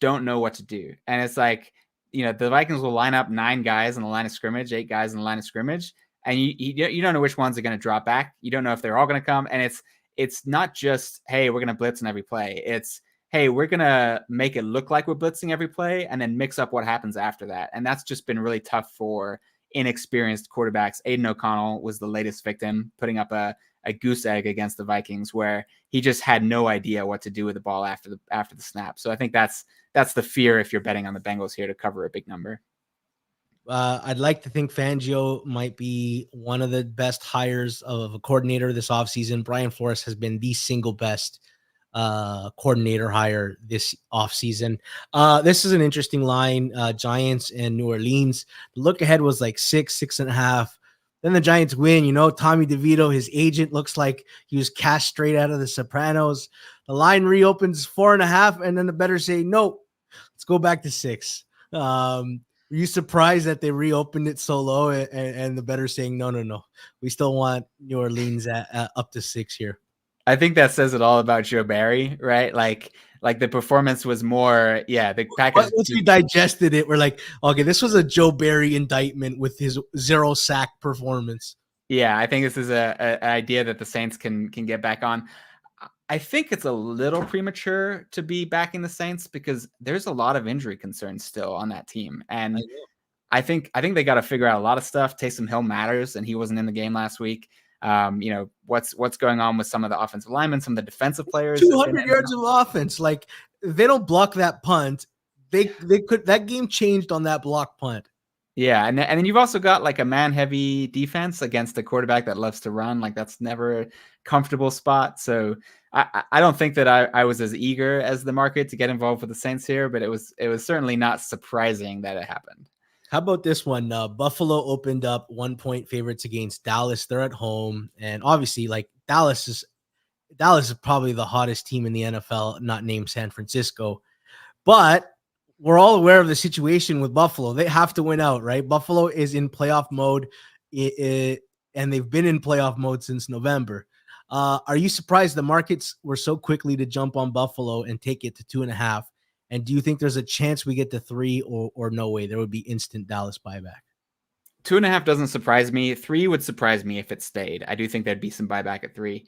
don't know what to do. And it's like, the Vikings will line up 9 guys in the line of scrimmage, 8 guys in the line of scrimmage, and you don't know which ones are going to drop back. You don't know if they're all going to come. And it's not just, hey, we're going to blitz on every play. It's, hey, we're going to make it look like we're blitzing every play and then mix up what happens after that. And that's just been really tough for inexperienced quarterbacks. Aiden O'Connell was the latest victim, putting up a goose egg against the Vikings where he just had no idea what to do with the ball after the snap. So I think that's the fear if you're betting on the Bengals here to cover a big number. I'd like to think Fangio might be one of the best hires of a coordinator this offseason. Brian Flores has been the single best coordinator hire this offseason. This is an interesting line. Giants and New Orleans. The look ahead was like 6.5. Then the Giants win. Tommy DeVito, his agent, looks like he was cast straight out of The Sopranos. The line reopens 4.5, and then the bettors say, no, let's go back to 6. Were you surprised that they reopened it so low, and the bettors saying, no, we still want New Orleans at up to 6 here? I think that says it all about Joe Barry, right? Like the performance was more, the Packers. Once we digested it, we're like, okay, this was a Joe Barry indictment with his 0 sack performance. Yeah, I think this is an idea that the Saints can get back on. I think it's a little premature to be backing the Saints because there's a lot of injury concerns still on that team. And I think they got to figure out a lot of stuff. Taysom Hill matters, and he wasn't in the game last week. What's going on with some of the offensive linemen, some of the defensive players. 200 yards of offense. Like, they don't block that punt. They could, that game changed on that block punt. Yeah, and then you've also got like a man-heavy defense against a quarterback that loves to run. Like, that's never a comfortable spot. So I don't think that I was as eager as the market to get involved with the Saints here, but it was certainly not surprising that it happened. How about this one? Buffalo opened up 1-point favorites against Dallas. They're at home, and obviously, like Dallas is probably the hottest team in the NFL, not named San Francisco. But we're all aware of the situation with Buffalo. They have to win out, right? Buffalo is in playoff mode, and they've been in playoff mode since November. Are you surprised the markets were so quickly to jump on Buffalo and take it to 2.5? And do you think there's a chance we get to 3, or no way? There would be instant Dallas buyback. 2.5 doesn't surprise me. 3 would surprise me if it stayed. I do think there'd be some buyback at 3.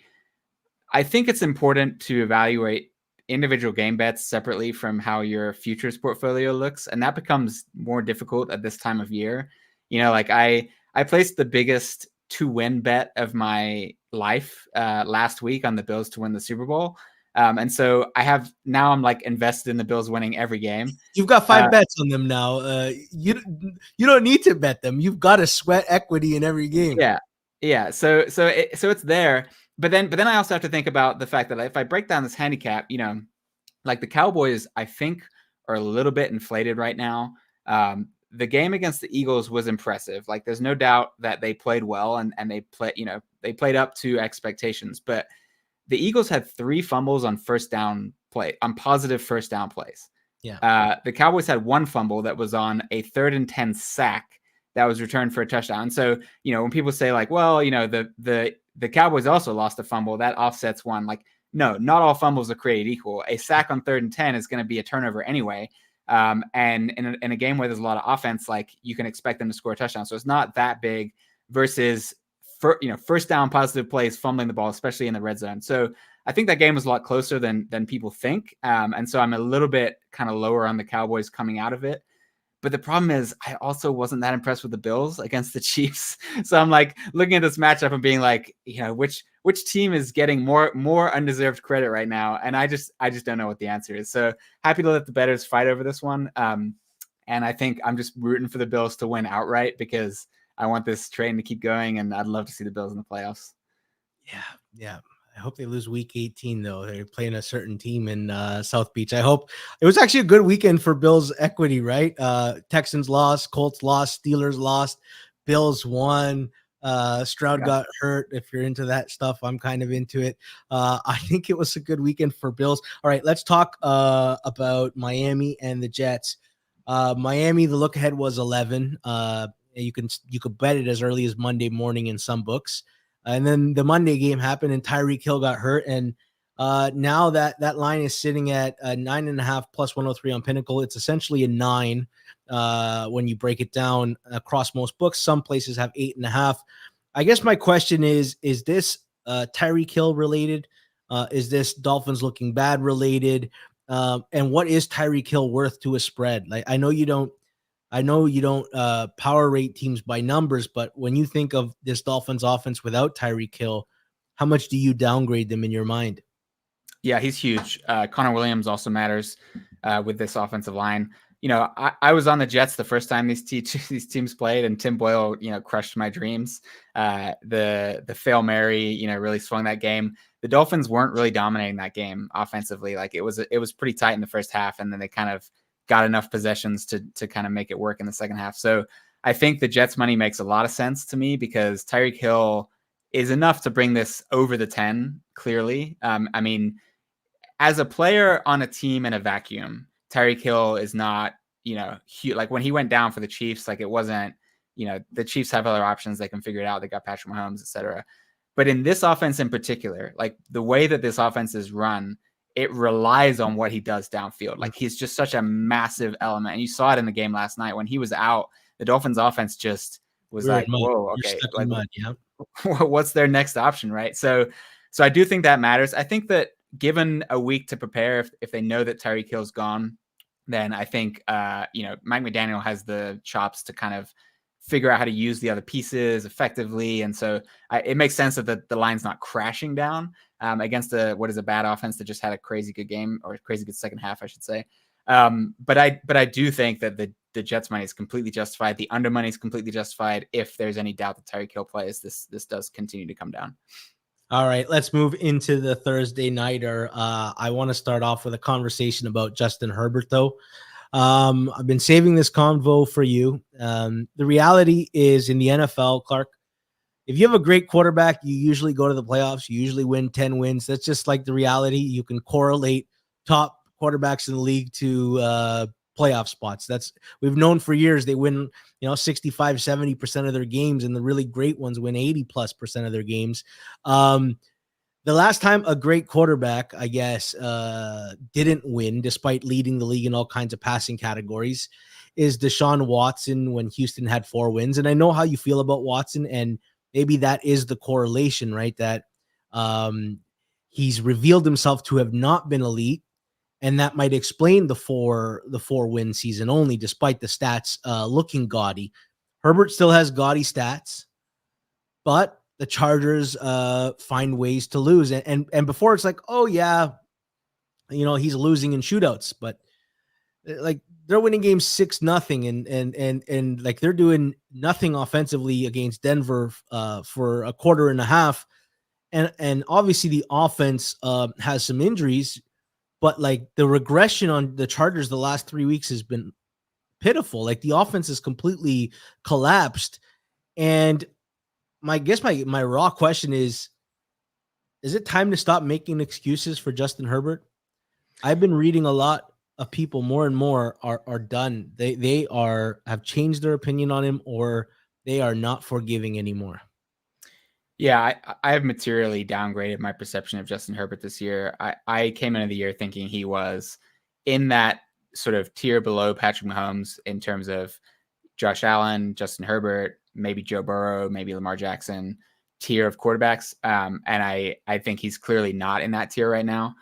I think it's important to evaluate individual game bets separately from how your futures portfolio looks, and that becomes more difficult at this time of year. Like I placed the biggest to-win bet of my life last week on the Bills to win the Super Bowl. And so I'm like invested in the Bills winning every game. You've got 5 bets on them now. You don't need to bet them. You've got to sweat equity in every game. Yeah. So it's there. But then I also have to think about the fact that if I break down this handicap, like the Cowboys, I think are a little bit inflated right now. The game against the Eagles was impressive. Like there's no doubt that they played well and they played up to expectations. But the Eagles had 3 fumbles on positive first down plays. Yeah. The Cowboys had 1 fumble that was on a 3rd and 10 sack that was returned for a touchdown. And so, when people say like, well, the Cowboys also lost a fumble, that offsets one. Like, no, not all fumbles are created equal. A sack on 3rd and 10 is going to be a turnover anyway. And in a game where there's a lot of offense, like you can expect them to score a touchdown. So it's not that big versus first down positive plays, fumbling the ball, especially in the red zone. So I think that game was a lot closer than people think. And so I'm a little bit kind of lower on the Cowboys coming out of it. But the problem is I also wasn't that impressed with the Bills against the Chiefs. So I'm like looking at this matchup and being like, which team is getting more undeserved credit right now? And I just don't know what the answer is. So happy to let the bettors fight over this one. And I think I'm just rooting for the Bills to win outright because I want this train to keep going, and I'd love to see the Bills in the playoffs. Yeah. I hope they lose week 18, though. They're playing a certain team in South Beach. I hope it was actually a good weekend for Bills equity, right? Texans lost, Colts lost, Steelers lost, Bills won. Stroud got hurt. If you're into that stuff, I'm kind of into it. I think it was a good weekend for Bills. All right, let's talk about Miami and the Jets. Miami, the look ahead was 11. You could bet it as early as Monday morning in some books. And then the Monday game happened and Tyreek Hill got hurt. And now that line is sitting at 9.5 plus 103 on Pinnacle. It's essentially a 9 when you break it down across most books. Some places have 8.5. I guess my question is this Tyreek Hill related? Is this Dolphins looking bad related? And what is Tyreek Hill worth to a spread? Like I know you don't power rate teams by numbers, but when you think of this Dolphins offense without Tyreek Hill, how much do you downgrade them in your mind? Yeah, he's huge. Connor Williams also matters with this offensive line. I was on the Jets the first time these teams played, and Tim Boyle, crushed my dreams. The Fail Mary, really swung that game. The Dolphins weren't really dominating that game offensively. Like it was pretty tight in the first half, and then they kind of got enough possessions to kind of make it work in the second half. So I think the Jets money makes a lot of sense to me because Tyreek Hill is enough to bring this over the 10, clearly. I mean, as a player on a team in a vacuum, Tyreek Hill is not, huge. Like when he went down for the Chiefs, like it wasn't, the Chiefs have other options. They can figure it out. They got Patrick Mahomes, et cetera. But in this offense in particular, like the way that this offense is run, it relies on what he does downfield. Like he's just such a massive element. And you saw it in the game last night when he was out, the Dolphins offense just was like, whoa, okay. Like, what's their next option? Right. So I do think that matters. I think that given a week to prepare, if they know that Tyreek Hill's gone, then I think, Mike McDaniel has the chops to kind of figure out how to use the other pieces effectively. And so it makes sense that the line's not crashing down against a bad offense that just had a crazy good game, or a crazy good second half, I should say. But I do think that the Jets money is completely justified. The under money is completely justified. If there's any doubt that Tyreek Hill plays, this does continue to come down. All right, let's move into the Thursday nighter. I want to start off with a conversation about Justin Herbert, though. I've been saving this convo for you. The reality is in the NFL, Clark, if you have a great quarterback, you usually go to the playoffs. You usually win 10 wins. That's just like the reality. You can correlate top quarterbacks in the league to playoff spots. We've known for years they win, 65, 70% of their games, and the really great ones win 80+% of their games. The last time a great quarterback, I guess, didn't win despite leading the league in all kinds of passing categories is Deshaun Watson when Houston had 4 wins. And I know how you feel about Watson, and maybe that is the correlation, right? That he's revealed himself to have not been elite, and that might explain the 4-win season only, despite the stats looking gaudy. Herbert still has gaudy stats, but the Chargers find ways to lose. And before it's like, oh yeah, he's losing in shootouts, but like they're winning games 6-0 and like they're doing nothing offensively against Denver for a quarter and a half. And obviously the offense has some injuries, but like the regression on the Chargers the last 3 weeks has been pitiful. Like the offense has completely collapsed. And my raw question is it time to stop making excuses for Justin Herbert? I've been reading a lot of people more and more are done. They have changed their opinion on him, or they are not forgiving anymore. Yeah, I have materially downgraded my perception of Justin Herbert this year. I came into the year thinking he was in that sort of tier below Patrick Mahomes in terms of Josh Allen, Justin Herbert, maybe Joe Burrow, maybe Lamar Jackson tier of quarterbacks. And I think he's clearly not in that tier right now.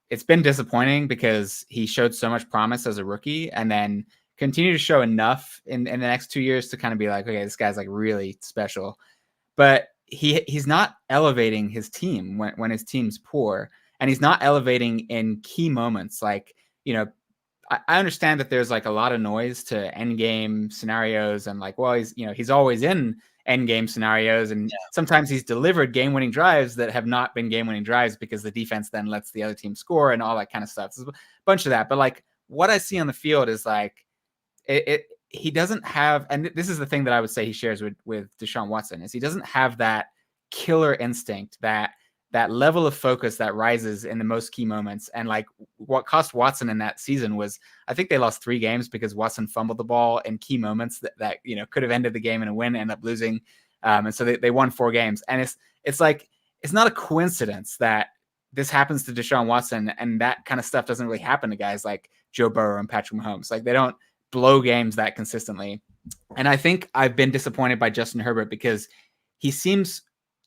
It's been disappointing because he showed so much promise as a rookie and then continued to show enough in the next 2 years to kind of be like, okay, this guy's like really special. But he's not elevating his team when his team's poor, and he's not elevating in key moments. Like, I understand that there's like a lot of noise to end game scenarios and like, well, he's always in end game scenarios. And sometimes he's delivered game winning drives that have not been game winning drives because the defense then lets the other team score and all that kind of stuff. There's a bunch of that. But like what I see on the field is like he doesn't have, and this is the thing that I would say he shares with Deshaun Watson, is he doesn't have that killer instinct, that level of focus that rises in the most key moments. And like what cost Watson in that season was, I think they lost 3 games because Watson fumbled the ball in key moments that could have ended the game in a win, end up losing. And so they won 4 games. And it's like, it's not a coincidence that this happens to Deshaun Watson, and that kind of stuff doesn't really happen to guys like Joe Burrow and Patrick Mahomes. Like they don't blow games that consistently. And I think I've been disappointed by Justin Herbert because he seems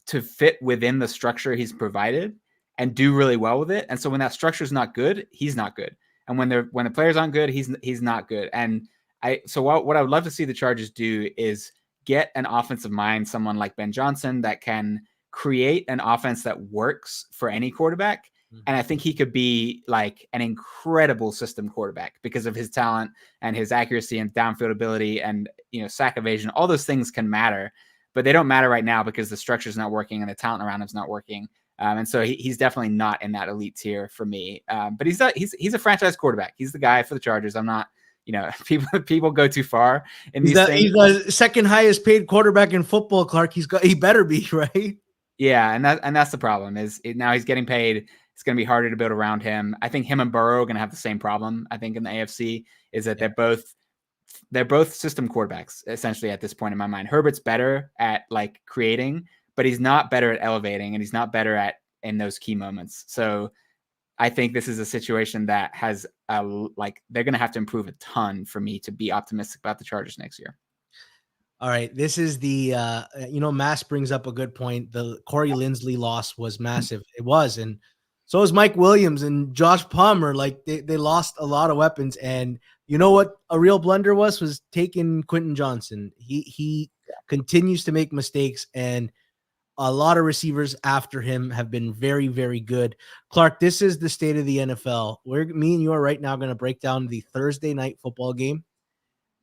to fit within the structure he's provided and do really well with it. And so when that structure is not good, he's not good. And when the players aren't good, he's not good. And what I would love to see the Chargers do is get an offensive mind, someone like Ben Johnson that can create an offense that works for any quarterback. And I think he could be like an incredible system quarterback because of his talent and his accuracy and downfield ability and, sack evasion. All those things can matter, but they don't matter right now because the structure is not working and the talent around him is not working. And so he's definitely not in that elite tier for me. But he's a franchise quarterback. He's the guy for the Chargers. I'm not, people go too far in these things. He's the second highest paid quarterback in football, Clark. He better be, right? Yeah. And that's the problem now he's getting paid. It's going to be harder to build around him. I think him and Burrow are going to have the same problem. I think in the AFC is that they're both system quarterbacks essentially at this point in my mind. Herbert's better at like creating, but he's not better at elevating, and he's not better in those key moments. So I think this is a situation that has they're going to have to improve a ton for me to be optimistic about the Chargers next year. All right. This is the, Mass brings up a good point. The Corey Linsley loss was massive. It was. And so was Mike Williams and Josh Palmer. Like they lost a lot of weapons. And you know what a real blunder was taking Quentin Johnson. He continues to make mistakes, and a lot of receivers after him have been very, very good. Clark, this is the state of the NFL. Me and you are right now going to break down the Thursday night football game,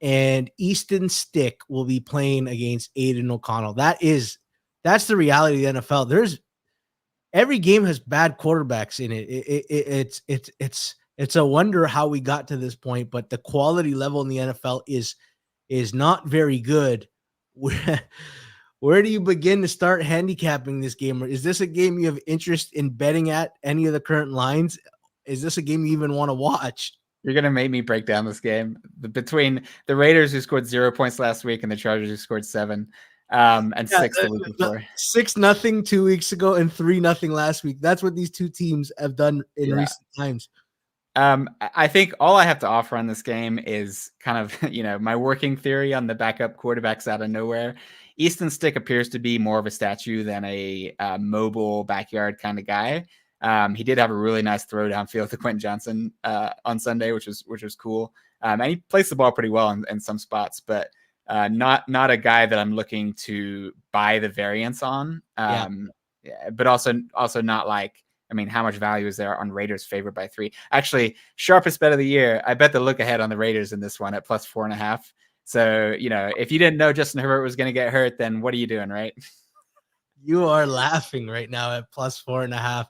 and Easton Stick will be playing against Aiden O'Connell. That's the reality of the NFL. Every game has bad quarterbacks in it. It's a wonder how we got to this point, but the quality level in the NFL is not very good. Where do you begin to start handicapping this game? Is this a game you have interest in betting at any of the current lines? Is this a game you even want to watch? You're going to make me break down this game between the Raiders, who scored 0 points last week, and the Chargers, who scored 7 and 6 the week before. 6-0 2 weeks ago and 3-0 last week. That's what these two teams have done in recent times. I think all I have to offer on this game is kind of, my working theory on the backup quarterbacks out of nowhere. Easton Stick appears to be more of a statue than a mobile backyard kind of guy. He did have a really nice throw downfield to Quentin Johnson on Sunday, which was cool. And he plays the ball pretty well in some spots, but not a guy that I'm looking to buy the variance on. But also not like, how much value is there on Raiders favored by 3? Actually, sharpest bet of the year. I bet the look ahead on the Raiders in this one at plus 4.5. So, if you didn't know Justin Herbert was going to get hurt, then what are you doing, right? You are laughing right now at plus 4.5.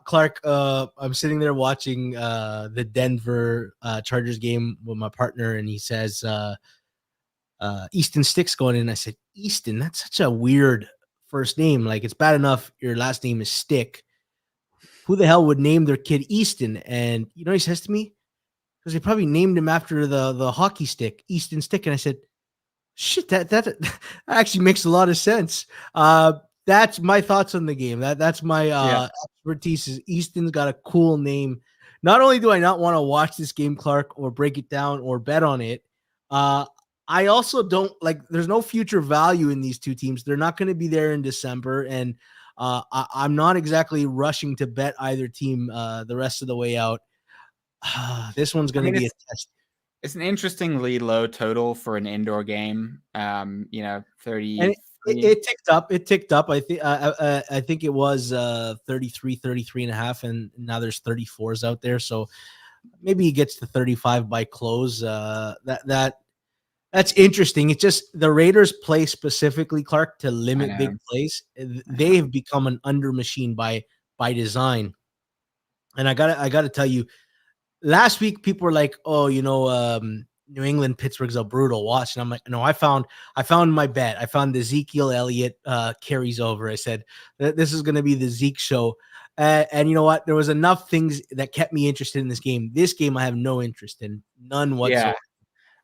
Clark, I'm sitting there watching the Denver Chargers game with my partner, and he says, Easton Stick's going in. I said, Easton, that's such a weird first name. Like, it's bad enough your last name is Stick. Who the hell would name their kid Easton? And you know what he says to me? Because they probably named him after the hockey stick, Easton Stick. And I said, shit, that actually makes a lot of sense. That's my thoughts on the game. That's my expertise. Is Easton's got a cool name. Not only do I not want to watch this game, Clark, or break it down or bet on it, I also don't there's no future value in these two teams. They're not going to be there in December. And I'm not exactly rushing to bet either team the rest of the way out. This one's going to be a test. It's an interestingly low total for an indoor game. 30. And it ticked up. I think it was 33 and a half, and now there's 34s out there. So maybe he gets to 35 by close. That's interesting. It's just the Raiders play specifically, Clark, to limit big plays. They have become an under machine by design. And I gotta tell you, last week people were like, "Oh, New England, Pittsburgh's a brutal watch," and I'm like, "No, I found my bet. I found the Ezekiel Elliott carries over." I said this is going to be the Zeke show, and you know what? There was enough things that kept me interested in this game. This game, I have no interest in, none whatsoever. Yeah.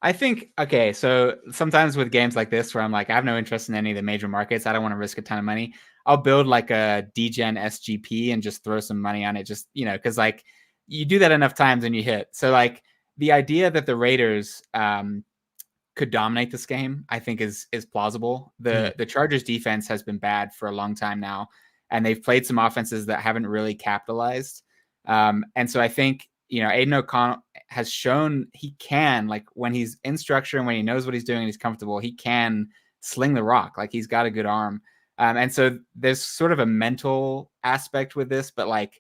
I think, okay, so sometimes with games like this where I'm like, I have no interest in any of the major markets, I don't want to risk a ton of money, I'll build like a DGen SGP and just throw some money on it, just, because like you do that enough times and you hit. So like the idea that the Raiders could dominate this game, I think is plausible. The Chargers defense has been bad for a long time now, and they've played some offenses that haven't really capitalized. And so I think, Aiden O'Connell has shown he can, like when he's in structure and when he knows what he's doing and he's comfortable, he can sling the rock. Like he's got a good arm. And so there's sort of a mental aspect with this, but like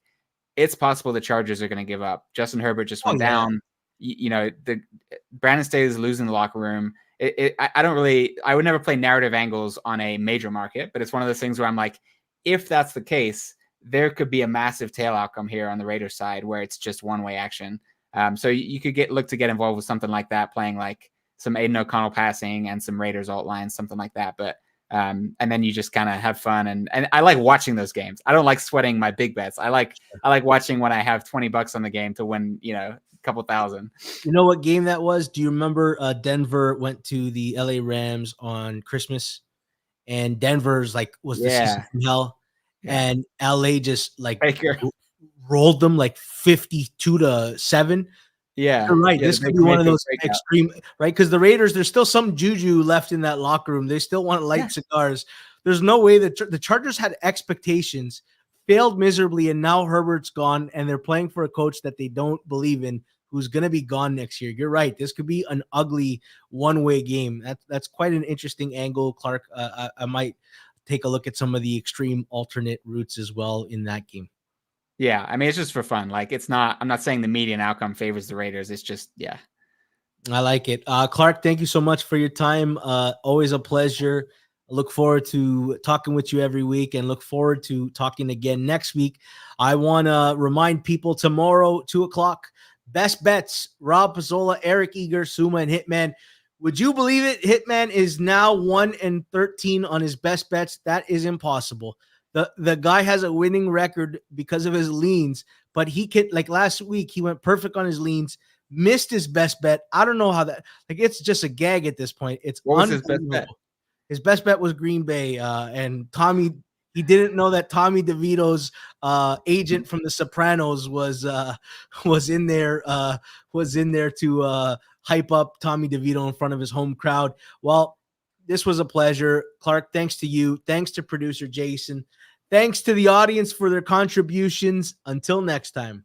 it's possible the Chargers are going to give up. Justin Herbert just went down. The Brandon Staley is losing the locker room. I would never play narrative angles on a major market, but it's one of those things where I'm like, if that's the case, there could be a massive tail outcome here on the Raiders side where it's just one-way action. So you could look to get involved with something like that, playing like some Aiden O'Connell passing and some Raiders alt lines, something like that. But and then you just kind of have fun. And I like watching those games. I don't like sweating my big bets. I like watching when I have $20 on the game to win, a couple thousand. You know what game that was? Do you remember Denver went to the LA Rams on Christmas, and Denver's was the season from hell. Yeah. And LA just rolled them 52-7. Yeah, you're right. This could be one of those extreme, right? Because the Raiders, there's still some juju left in that locker room. They still want to light cigars. There's no way that the Chargers had expectations, failed miserably, and now Herbert's gone, and they're playing for a coach that they don't believe in, who's going to be gone next year. You're right. This could be an ugly one-way game. That's quite an interesting angle, Clark. I might take a look at some of the extreme alternate routes as well in that game. Yeah, I mean, it's just for fun. Like, I'm not saying the median outcome favors the Raiders. It's just, I like it. Clark, thank you so much for your time. Always a pleasure. I look forward to talking with you every week and look forward to talking again next week. I want to remind people tomorrow, 2:00, Best bets, Rob Pizzola, Eric Eager, Suma, and Hitman. Would you believe it? Hitman is now 1-13 on his best bets. That is impossible. The guy has a winning record because of his leans, but he can, like last week, he went perfect on his leans, missed his best bet. I don't know how that, like, it's just a gag at this point. It's What was his best bet? His best bet was Green Bay, and Tommy. He didn't know that Tommy DeVito's agent from The Sopranos was in there to hype up Tommy DeVito in front of his home crowd. Well, this was a pleasure, Clark. Thanks to you. Thanks to producer Jason. Thanks to the audience for their contributions. Until next time.